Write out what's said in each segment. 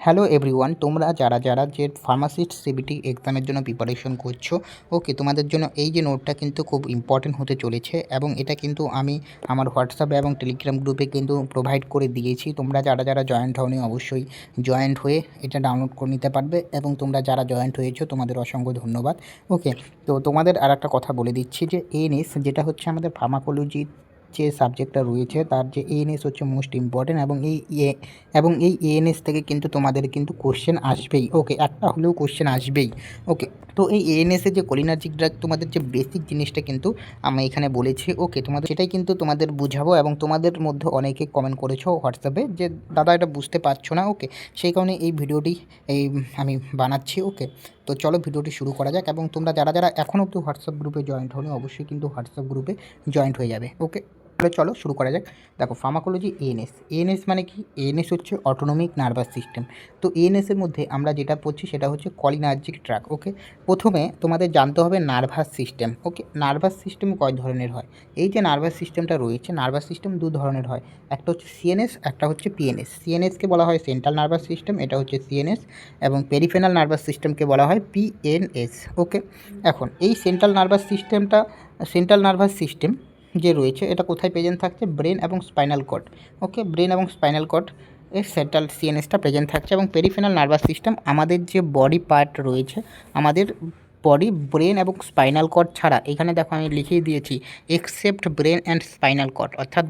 Hello everyone, তোমরা যারা যারা যে ফার্মাসিস্ট সিবিটি এক্সামের জন্য প্রিপারেশন করছো, ওকে, তোমাদের জন্য এই যে নোটটা কিন্তু খুব ইম্পর্টেন্ট হতে চলেছে এবং এটা কিন্তু আমি আমার হোয়াটসঅ্যাপে এবং টেলিগ্রাম গ্রুপে কিন্তু প্রোভাইড করে দিয়েছি। তোমরা যারা যারা জয়েন্ট হওনি অবশ্যই জয়েন্ট হয়ে এটা ডাউনলোড করে নিতে পারবে এবং তোমরা যারা জয়েন্ট হয়েছো তোমাদের অসংখ্য ধন্যবাদ। ওকে, তো তোমাদের আর একটা কথা বলে দিচ্ছি যে এএনএস যেটা হচ্ছে আমাদের ফার্মাকোলজি যে সাবজেক্টটা রয়েছে তার যে এএনএস হচ্ছে মোস্ট ইম্পর্টেন্ট এবং এই এএনএস থেকে কিন্তু তোমাদের কিন্তু কোশ্চেন আসবেই। ওকে, একটা হলেও কোশ্চেন আসবেই। ওকে, তো এই এএনএসের যে কোলিনার্জিক ড্রাগ তোমাদের যে বেসিক জিনিসটা কিন্তু আমি এখানে বলেছি। ওকে, তোমাদের সেটাই কিন্তু তোমাদের বুঝাবো এবং তোমাদের মধ্যে অনেকে কমেন্ট করেছো হোয়াটসঅ্যাপে যে দাদা এটা বুঝতে পারছো না। ওকে, সেই কারণে এই ভিডিওটি আমি বানাচ্ছি। ওকে, তো চলো ভিডিওটি শুরু করা যাক এবং তোমরা যারা যারা এখনও অবধি হোয়াটসঅ্যাপ গ্রুপে জয়েন্ট হওনি অবশ্যই কিন্তু হোয়াটসঅ্যাপ গ্রুপে জয়েন্ট হয়ে যাবে। ওকে, তাহলে চলো শুরু করা যাক। দেখো, ফার্মাকোলজি এএনএস মানে কি? এএনএস হচ্ছে অটোনমিক নার্ভাস সিস্টেম। তো এএনএসের মধ্যে আমরা যেটা পড়ছি সেটা হচ্ছে কলিনার্জিক ট্র্যাক্ট। ওকে, প্রথমে তোমাদের জানতে হবে নার্ভাস সিস্টেম। ওকে, নার্ভাস সিস্টেম কয় ধরনের হয়? এই যে নার্ভাস সিস্টেমটা রয়েছে, নার্ভাস সিস্টেম দু ধরনের হয়, একটা হচ্ছে সিএনএস, একটা হচ্ছে পিএনএস। সিএনএসকে বলা হয় সেন্ট্রাল নার্ভাস সিস্টেম, এটা হচ্ছে সিএনএস, এবং পেরিফেরাল নার্ভাস সিস্টেমকে বলা হয় পিএনএস। ওকে, এখন এই সেন্ট্রাল নার্ভাস সিস্টেম যে রয়েছে এটা কোথায় প্রেজেন্ট থাকছে? ব্রেন এবং স্পাইনাল কর্ড। ওকে, ব্রেন এবং স্পাইনাল কর্ড এর সেন্ট্রাল সিএনএসটা প্রেজেন্ট থাকছে এবং পেরিফেরাল নার্ভাস সিস্টেম আমাদের যে বডি পার্ট রয়েছে, আমাদের বডি ব্রেন এবং স্পাইনাল কর্ড ছাড়া, এখানে দেখো আমি লিখিয়ে দিয়েছি except brain and spinal cord, অর্থাৎ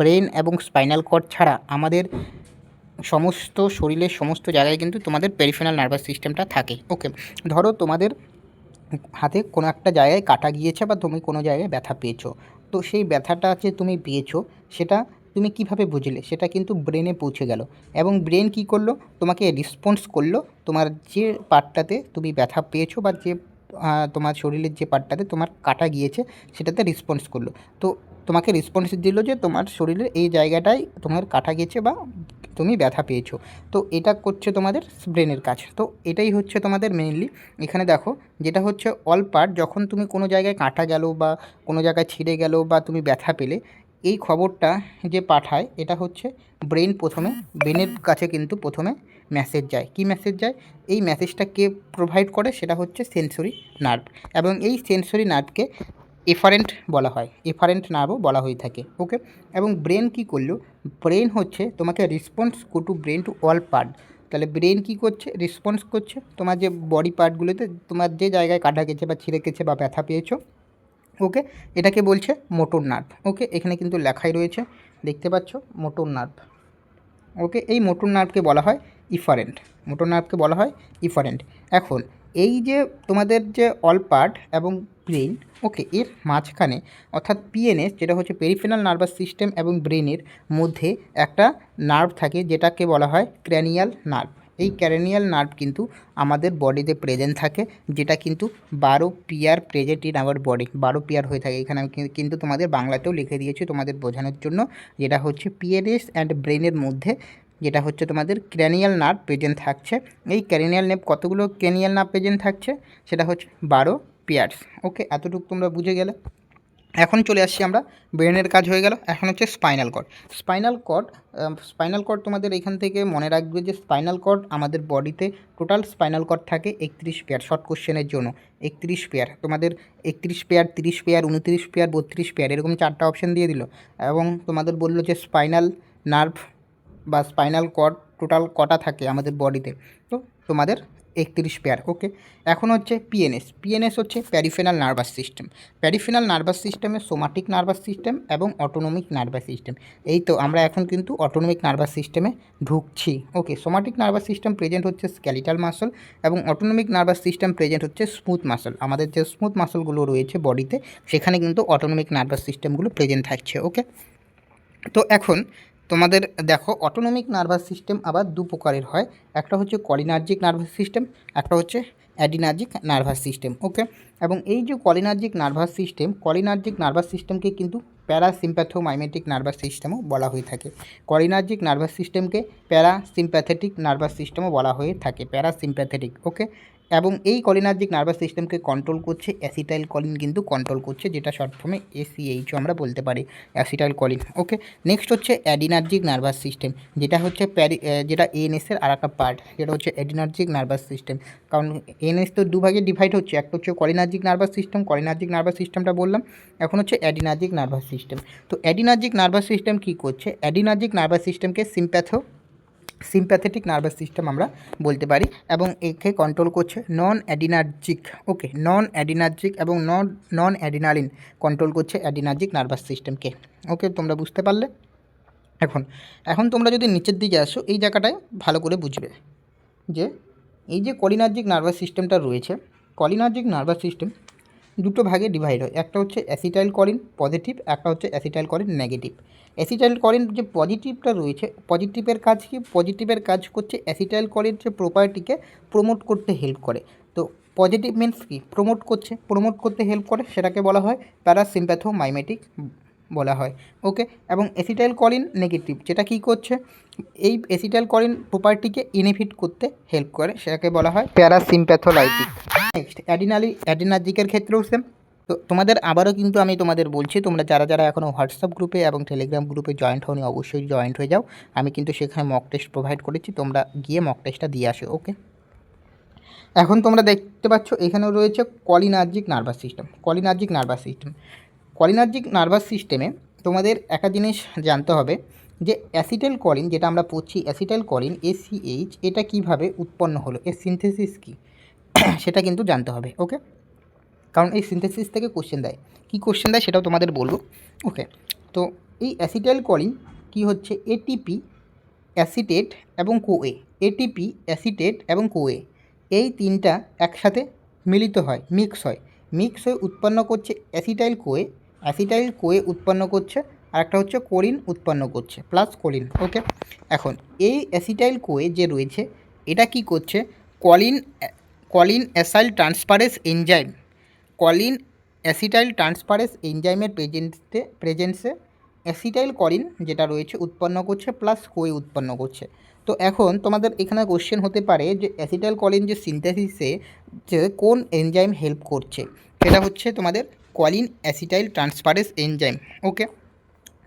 ব্রেন এবং স্পাইনাল কর্ড ছাড়া আমাদের সমস্ত শরীরের সমস্ত জায়গায় কিন্তু তোমাদের পেরিফেরাল নার্ভাস সিস্টেমটা থাকে। ওকে, ধরো তোমাদের হাতে কোনো একটা জায়গায় কাটা গিয়েছে বা তুমি কোনো জায়গায় ব্যথা পেয়েছো, তো সেই ব্যথাটা যে তুমি পেয়েছো সেটা তুমি কিভাবে বুঝলে? সেটা কিন্তু ব্রেনে পৌঁছে গেল এবং ব্রেন কি করলো? তোমাকে রেসপন্স করলো, তোমার যে পার্টটাতে তুমি ব্যথা পেয়েছো বা যে তোমার শরীরের যে পার্টটাতে তোমার কাটা গিয়েছে সেটাতে রেসপন্স করলো। তো তোমাকে রেসপন্স দিল যে তোমার শরীরের এই জায়গাটায় তোমার কাটা গেছে বা তুমি ব্যথা পেয়েছো। তো এটা করছে তোমাদের ব্রেনের কাজ। তো এটাই হচ্ছে তোমাদের মেইনলি এখানে দেখো, যেটা হচ্ছে অল পার্ট, যখন তুমি কোনো জায়গায় কাটা গেল বা কোনো জায়গায় ছিঁড়ে গেল বা তুমি ব্যথা পেলে, এই খবরটা যে পাঠায় এটা হচ্ছে ব্রেন। প্রথমে ব্রেনের কাছে কিন্তু প্রথমে মেসেজ যায়। কি মেসেজ যায়? এই মেসেজটা কে প্রোভাইড করে? সেটা হচ্ছে সেন্সরি নার্ভ, এবং এই সেন্সরি নার্ভকে এফারেন্ট বলা হয়, এফারেন্ট নার্ভও বলা হয়ে থাকে। ওকে, এবং ব্রেন কি করলো? ব্রেন হচ্ছে তোমাকে response to brain to all part. তাহলে ব্রেন কি করছে? রেসপন্স করছে তোমার যে বডি পার্টগুলোতে তোমার যে জায়গায় কাটা গেছে বা ছিঁড়ে গেছে বা ব্যথা পেয়েছো। ওকে, এটাকে বলছে মোটর নার্ভ। ওকে, এখানে কিন্তু লেখাই রয়েছে, দেখতে পাচ্ছ, মোটর নার্ভ। ওকে, এই মোটর নার্ভকে বলা হয় ইফারেন্ট, মোটর নার্ভকে বলা হয় ইফারেন্ট। এখন এই যে তোমাদের যে অল পার্ট এবং ব্রেন, ওকে, এর মাঝখানে অর্থাৎ পিএনএস, যেটা হচ্ছে পেরিফেরাল নার্ভাস সিস্টেম এবং ব্রেনের মধ্যে একটা নার্ভ থাকে যেটাকে বলা হয় ক্র্যানিয়াল নার্ভ। এই ক্র্যানিয়াল নার্ভ কিন্তু আমাদের বডিতে প্রেজেন্ট থাকে, যেটা কিন্তু 12 pair present in our body, 12 pair হয়ে থাকে। এখানে আমি কিন্তু তোমাদের বাংলাতেও লিখে দিয়েছি তোমাদের বোঝানোর জন্য, যেটা হচ্ছে পিএনএস অ্যান্ড ব্রেনের মধ্যে যেটা হচ্ছে তোমাদের ক্র্যানিয়াল নার্ভ প্রেজেন্ট থাকছে। এই ক্র্যানিয়াল নার্ভ, কতগুলো ক্র্যানিয়াল নার্ভ প্রেজেন্ট থাকছে? সেটা হচ্ছে 12 পেয়ার্স। ওকে, এতটুকু তোমরা বুঝে গেলে। এখন চলে আসছি আমরা, ব্রেনের কাজ হয়ে গেল, এখন হচ্ছে স্পাইনাল কর্ড। স্পাইনাল কর্ড তোমাদের এখান থেকে মনে রাখবে যে স্পাইনাল কর্ড আমাদের বডিতে টোটাল স্পাইনাল কর্ড থাকে 31 পেয়ার। শর্ট কোশ্চেনের জন্য 31 পেয়ার, তোমাদের 31 পেয়ার, 30 পেয়ার, 29 পেয়ার, 32 পেয়ার, এরকম 4টা অপশান দিয়ে দিল এবং তোমাদের বললো যে স্পাইনাল নার্ভ বা স্পাইনাল কর্ড টোটাল কটা থাকে আমাদের বডিতে, তো তোমাদের 31 পেয়ার। ওকে, এখন হচ্ছে পিএনএস হচ্ছে প্যারিফেরাল নার্ভাস সিস্টেম। প্যারিফেরাল নার্ভাস সিস্টেমে সোমাটিক নার্ভাস সিস্টেম এবং অটোনমিক নার্ভাস সিস্টেম। এই তো আমরা এখন কিন্তু অটোনমিক নার্ভাস সিস্টেমে ঢুকছি। ওকে, সোমাটিক নার্ভাস সিস্টেম প্রেজেন্ট হচ্ছে স্কেলিটাল মাসল এবং অটোনমিক নার্ভাস সিস্টেম প্রেজেন্ট হচ্ছে স্মুথ মাসল। আমাদের যে স্মুথ মাসলগুলো রয়েছে বডিতে, সেখানে কিন্তু অটোনমিক নার্ভাস সিস্টেমগুলো প্রেজেন্ট থাকছে। ওকে, তো এখন তোমাদের দেখো, অটোনমিক নার্ভাস সিস্টেম আবার দু প্রকারের হয়, একটা হচ্ছে কলিনার্জিক নার্ভাস সিস্টেম, একটা হচ্ছে অ্যাডিনার্জিক নার্ভাস সিস্টেম। ওকে, এবং এই যে কলিনার্জিক নার্ভাস সিস্টেমকে কিন্তু প্যারাসিম্প্যাথোমাইমেটিক নার্ভাস সিস্টেমও বলা হয়ে থাকে। কলিনার্জিক নার্ভাস সিস্টেমকে প্যারাসিম্প্যাথেটিক নার্ভাস সিস্টেমও বলা হয়ে থাকে, প্যারাসিম্প্যাথেটিক। ওকে, এবং এই কলিনার্জিক নার্ভাস সিস্টেমকে কন্ট্রোল করছে অ্যাসিটাইল কলিন, কিন্তু কন্ট্রোল করছে, যেটা শর্ট ফর্মে এসিএইচও আমরা বলতে পারি, অ্যাসিটাইল কলিন। ওকে, নেক্সট হচ্ছে অ্যাডিনার্জিক নার্ভাস সিস্টেম, যেটা হচ্ছে যেটা এএনএসের আর একটা পার্ট, যেটা হচ্ছে অ্যাডিনার্জিক নার্ভাস সিস্টেম। কারণ এএনএস তো দুভাগে ডিভাইড হচ্ছে, একটা হচ্ছে কলিনার্জিক নার্ভাস সিস্টেম, কলিনার্জিক নার্ভাস সিস্টেমটা বললাম, এখন হচ্ছে অ্যাডিনার্জিক নার্ভাস সিস্টেম। তো অ্যাডিনার্জিক নার্ভাস সিস্টেম কী করছে? অ্যাডিনার্জিক নার্ভাস সিস্টেমকে সিম্প্যাথেটিক নার্ভাস সিস্টেম আমরা বলতে পারি, এবং একে কন্ট্রোল করছে নন অ্যাডিনার্জিক। ওকে, নন অ্যাডিনার্জিক এবং নন অ্যাডিনালিন কন্ট্রোল করছে অ্যাডিনার্জিক নার্ভাস সিস্টেমকে। ওকে, তোমরা বুঝতে পারলে? এখন এখন তোমরা যদি নিচের দিকে আসো, এই জায়গাটায় ভালো করে বুঝবে যে এই যে কলিনার্জিক নার্ভাস সিস্টেমটা রয়েছে, কলিনার্জিক নার্ভাস সিস্টেম দুটো ভাগে ডিভাইড হয়, একটা হচ্ছে অ্যাসিটাইল কলিন পজিটিভ, একটা হচ্ছে acetyl Colin negative. Acetyl Colin যে পজিটিভটা রয়েছে, পজিটিভের কাজ কি? পজিটিভের কাজ করছে অ্যাসিটাইল কলিন যে প্রপার্টিকে প্রমোট করতে হেল্প করে। তো পজিটিভ মিন্স কি? প্রমোট করতে হেল্প করে, সেটাকে বলা হয় প্যারাসিম্প্যাথোমাইমেটিক বলা হয়। ওকে, এবং অ্যাসিটাইল কলিন নেগেটিভ, যেটা কী করছে? এই অ্যাসিটাইল কলিন প্রপার্টিকে ইনহিবিট করতে হেল্প করে, সেটাকে বলা হয় প্যারাসিম্প্যাথোলাইটিক। নেক্সট অ্যাডিনার্জিকের ক্ষেত্রেও সেম। তো তোমাদের আবারও কিন্তু আমি তোমাদের বলছি, তোমরা যারা যারা এখনও হোয়াটসঅ্যাপ গ্রুপে এবং টেলিগ্রাম গ্রুপে জয়েন্ট হওনি, অবশ্যই জয়েন্ট হয়ে যাও। আমি কিন্তু সেখানে মক টেস্ট প্রোভাইড করেছি, তোমরা গিয়ে মক টেস্টটা দিয়ে আসো। ওকে, এখন তোমরা দেখতে পাচ্ছ এখানেও রয়েছে কলিনার্জিক নার্ভাস সিস্টেম। কলিনার্জিক নার্ভাস সিস্টেমে তোমাদের একটা জিনিস জানতে হবে যে অ্যাসিটাইল কলিন, যেটা আমরা পড়ছি অ্যাসিটাইল কলিন এসিএইচ, এটা কিভাবে উৎপন্ন হলো, এর সিনথেসিস কী সেটা কিন্তু জানতে হবে। ওকে, কারণ এই সিনথেসিস থেকে কোশ্চেন দেয়, কী কোশ্চেন দেয় সেটাও তোমাদের বলবো। ওকে, তো এই অ্যাসিটাইল কলিন কী হচ্ছে? এটিপি অ্যাসিটেট এবং কোএ, এটিপি অ্যাসিটেট এবং কোএ, এই তিনটা একসাথে মিলিত হয়, মিক্স হয়ে উৎপন্ন করছে অ্যাসিটাইল কোএ উৎপন্ন করছে, আর একটা হচ্ছে কোলিন উৎপন্ন করছে, প্লাস কোলিন। ওকে, এখন এই অ্যাসিটাইল কোএ যে রয়েছে, এটা কি করছে? Colin Colin acyl transferase enzyme, Colin acetyl transferase এনজাইমের প্রেজেন্সে অ্যাসিটাইল কলিন যেটা রয়েছে উৎপন্ন করছে, প্লাস কোয়ে উৎপন্ন করছে। তো এখন তোমাদের এখানে কোশ্চেন হতে পারে যে অ্যাসিটাইল কলিন যে সিনথেসিসে যে কোন এনজাইম হেল্প করছে, সেটা হচ্ছে তোমাদের কলিন অ্যাসিটাইল ট্রান্সফারেস এনজাইম। ওকে,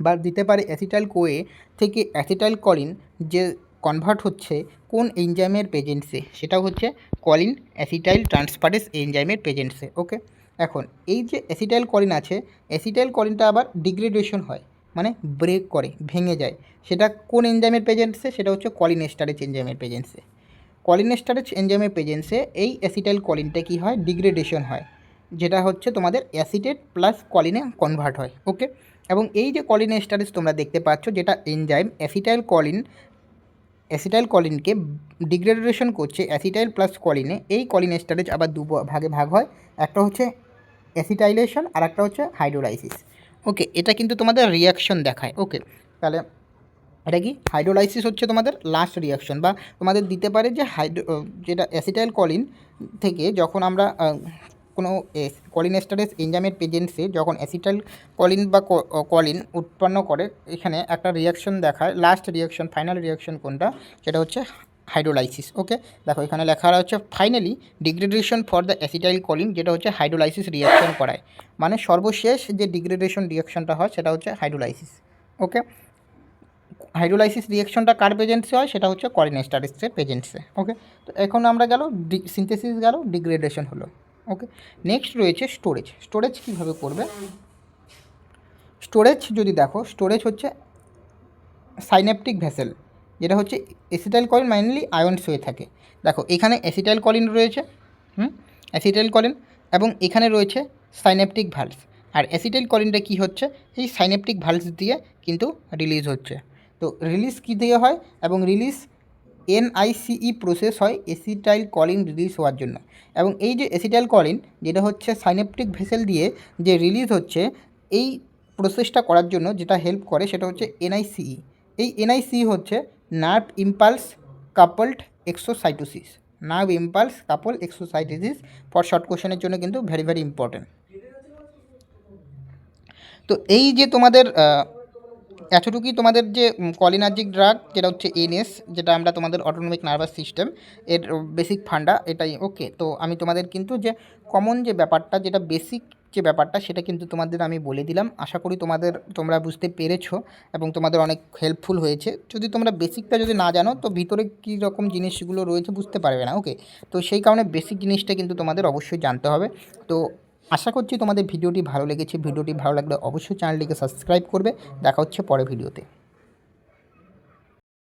বা দিতে পারে অ্যাসিটাইল কোয়ে থেকে অ্যাসিটাইল কলিন যে কনভার্ট হচ্ছে কোন এনজাইমের প্রেজেন্সে, সেটা হচ্ছে কলিন অ্যাসিটাইল ট্রান্সফারেস এনজাইমের প্রেজেন্সে। ওকে, এখন এই যে অ্যাসিটাইল কলিন আছে, অ্যাসিটাইল কলিনটা আবার ডিগ্রেডেশন হয়, মানে ব্রেক করে, ভেঙে যায়, সেটা কোন এনজাইমের প্রেজেন্সে? সেটা হচ্ছে কলিনেস্টারেজ এনজাইমের প্রেজেন্সে। কলিনেস্টারেজ এনজাইমের প্রেজেন্সে এই অ্যাসিটাইল কলিনটা কী হয়? ডিগ্রেডেশন হয়, যেটা হচ্ছে তোমাদের অ্যাসিটেট প্লাস কলিনে কনভার্ট হয়। ওকে, এবং এই যে কলিনেস্টারেজ তোমরা দেখতে পাচ্ছ, যেটা এনজাইম অ্যাসিটাইল কলিনকে ডিগ্রেডেশন করছে অ্যাসিটাইল প্লাস কলিনে, এই কলিনেস্টারেজ আবার দু ভাগে ভাগ হয়, একটা হচ্ছে অ্যাসিটাইলেশন আর একটা হচ্ছে হাইড্রোলাইসিস। ওকে, এটা কিন্তু তোমাদের রিয়াকশন দেখায়। ওকে, তাহলে এটা কি? হাইড্রোলাইসিস হচ্ছে তোমাদের লাস্ট রিয়াকশন, বা তোমাদের দিতে পারে যে যেটা অ্যাসিটাইল কলিন থেকে যখন আমরা কোনো কলিনেস্টারেজ এনজাইমের প্রেজেন্সে যখন অ্যাসিটাইল কলিন বা কলিন উৎপন্ন করে, এখানে একটা রিয়াকশন দেখায়, লাস্ট রিয়াকশন, ফাইনাল রিয়াকশন কোনটা? সেটা হচ্ছে হাইড্রোলাইসিস। ওকে, দেখো এখানে লেখা হচ্ছে finally degradation for the acetyl Colin, যেটা হচ্ছে হাইড্রোলাইসিস রিয়াকশন করায়, মানে সর্বশেষ যে ডিগ্রেডেশন রিয়াকশনটা হয় সেটা হচ্ছে হাইড্রোলাইসিস। ওকে, হাইড্রোলাইসিস রিয়াকশনটা কার প্রেজেন্সে হয়? সেটা হচ্ছে কলিনেস্টারেজের প্রেজেন্সে। ওকে, তো এখন আমরা গেল সিনথেসিস, গেল ডিগ্রেডেশন হলো। ওকে, নেক্সট রয়েছে স্টোরেজ কীভাবে করবে? স্টোরেজ যদি দেখো, স্টোরেজ হচ্ছে সাইন্যাপটিক ভেসেল, যেটা হচ্ছে অ্যাসিটাইল কলিন মেইনলি আয়ন্স হয়ে থাকে। দেখো এখানে অ্যাসিটাইল কলিন রয়েছে, অ্যাসিটাইল কলিন, এবং এখানে রয়েছে সাইন্যাপটিক ভালস, আর অ্যাসিটাইল কলিনটা কী হচ্ছে? এই সাইন্যাপটিক ভালস দিয়ে কিন্তু রিলিজ হচ্ছে। তো রিলিজ কী দিয়ে হয়? এবং রিলিজ এনআইসিই প্রসেস হয় অ্যাসিটাইল কলিন রিলিজ হওয়ার জন্য, এবং এই যে অ্যাসিটাইল কলিন যেটা হচ্ছে সাইন্যাপটিক ভেসেল দিয়ে যে রিলিজ হচ্ছে, এই প্রসেসটা করার জন্য যেটা হেল্প করে সেটা হচ্ছে এনআইসিই। এই এনআইসিই হচ্ছে nerve impulse coupled exocytosis, for short কোশ্চেনের জন্য কিন্তু ভেরি ভেরি ইম্পর্টেন্ট। তো এই যে তোমাদের এতটুকুই তোমাদের যে কলিনার্জিক ড্রাগ যেটা হচ্ছে এনএস, যেটা আমরা তোমাদের অটোনমিক নার্ভাস সিস্টেম এর বেসিক ফান্ডা এটাই। ওকে, তো আমি তোমাদের কিন্তু যে কমন যে ব্যাপারটা, যেটা বেসিক যে ব্যাপারটা, সেটা কিন্তু তোমাদের আমি বলে দিলাম। আশা করি তোমরা বুঝতে পেরেছো এবং তোমাদের অনেক হেল্পফুল হয়েছে। যদি তোমরা বেসিকটা যদি না জানো তো ভিতরে কী রকম জিনিসগুলো রয়েছে বুঝতে পারবে না। ওকে, তো সেই কারণে বেসিক জিনিসটা কিন্তু তোমাদের অবশ্যই জানতে হবে। তো আশা করছি তোমাদের ভিডিওটি ভালো লেগেছে। ভিডিওটি ভালো লাগলে অবশ্যই চ্যানেলটিকে সাবস্ক্রাইব করবে। দেখা হচ্ছে পরের ভিডিওতে।